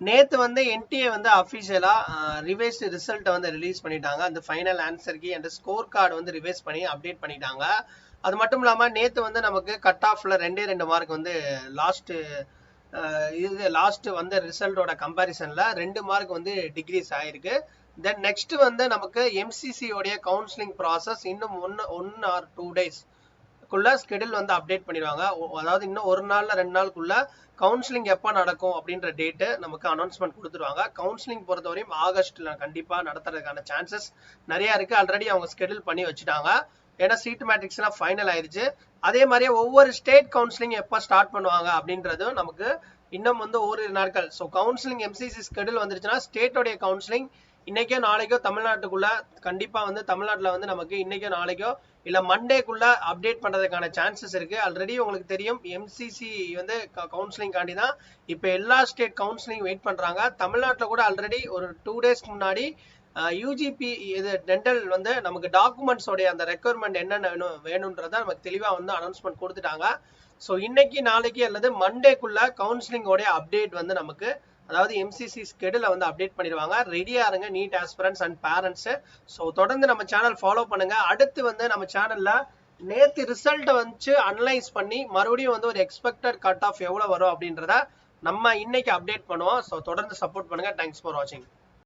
நேத்து வந்து என்டிஏ வந்து அஃபிஷியலா ரிவைஸ் ரிசல்ட் வந்து ரிலீஸ் பண்ணிட்டாங்க. அந்த final answer key and score card வந்து ரிவைஸ் பண்ணி அப்டேட் பண்ணிட்டாங்க. அது மட்டும் இல்லாம நேத்து வந்து நமக்கு கட் ஆஃப்ல 2 மார்க் வந்து லாஸ்ட் வந்த ரிசல்ட்டோட கம்பேரிசன்ல 2 மார்க் வந்து டிக்ரீஸ் ஆயிருக்கு. தென் நெக்ஸ்ட் வந்து நமக்கு எம்சிசி உடைய கவுன்சிலிங் ப்ராசஸ் இன்னும் ஒன் ஆர் 2 days ஸ்கெடியூல் வந்து அப்டேட் பண்ணிடுவாங்க. அதாவது இன்னும் 1 நாள்ல 2 நாளுக்குள்ள கவுன்சிலிங் எப்போ நடக்கும் அப்படின்ற டேட்டு நமக்கு அனௌன்ஸ்மெண்ட் கொடுத்துருவாங்க. கவுன்சிலிங் பொறுத்தவரையும் ஆகஸ்ட்ல கண்டிப்பா நடத்துறதுக்கான சான்சஸ் நிறைய இருக்கு. ஆல்ரெடி அவங்க ஸ்கெடியூல் பண்ணி வச்சுட்டாங்க. ஏன்னா சீட் மேட்ரிக்ஸ் எல்லாம் ஃபைனல் ஆயிருச்சு. அதே மாதிரியே ஒவ்வொரு ஸ்டேட் கவுன்சிலிங் எப்போ ஸ்டார்ட் பண்ணுவாங்க அப்படின்றதும் நமக்கு இன்னும் வந்து ஓரிரு நாட்கள். ஸோ கவுன்சிலிங் எம்சிசி ஸ்கெடியூல் வந்துருச்சுன்னா ஸ்டேட்டோடைய கவுன்சிலிங் இன்னைக்கோ நாளைக்கோ தமிழ்நாட்டுக்குள்ள கண்டிப்பா வந்து தமிழ்நாட்டுல வந்து நமக்கு இன்னைக்கோ நாளைக்கோ இல்ல மண்டேக்குள்ள அப்டேட் பண்றதுக்கான சான்சஸ் இருக்கு. ஆல்ரெடி உங்களுக்கு தெரியும் எம்சிசி வந்து கவுன்சிலிங் காண்டி தான் இப்ப எல்லா ஸ்டேட் கவுன்சிலிங் வெயிட் பண்றாங்க. தமிழ்நாட்டுல கூட ஆல்ரெடி ஒரு 2 days முன்னாடி யூஜிபி இது டென்டல் வந்து நமக்கு டாக்குமெண்ட்ஸ் உடைய அந்த ரெக்குயர்மெண்ட் என்னென்ன வேணும்ன்றத நமக்கு தெளிவா வந்து அனௌன்ஸ்மெண்ட் கொடுத்துட்டாங்க. ஸோ இன்னைக்கு நாளைக்கு அல்லது மண்டேக்குள்ள கவுன்சிலிங் உடைய அப்டேட் வந்து நமக்கு அதாவது எம்சிசி ஸ்கெடியூல வந்து அப்டேட் பண்ணிடுவாங்க. ரெடியா இருங்க நீட் ஆஸ்பிரன்ட்ஸ் அண்ட் பேரண்ட்ஸ். ஸோ தொடர்ந்து நம்ம சேனல் ஃபாலோ பண்ணுங்க. அடுத்து வந்து நம்ம சேனல்ல நேத்து ரிசல்ட் வந்து அனலைஸ் பண்ணி மறுபடியும் வந்து ஒரு எக்ஸ்பெக்டட் கட் ஆஃப் எவ்வளவு வரும் அப்படின்றத நம்ம இன்னைக்கு அப்டேட் பண்ணுவோம். ஸோ தொடர்ந்து சப்போர்ட் பண்ணுங்க. தேங்க்ஸ் ஃபார் வாட்சிங்.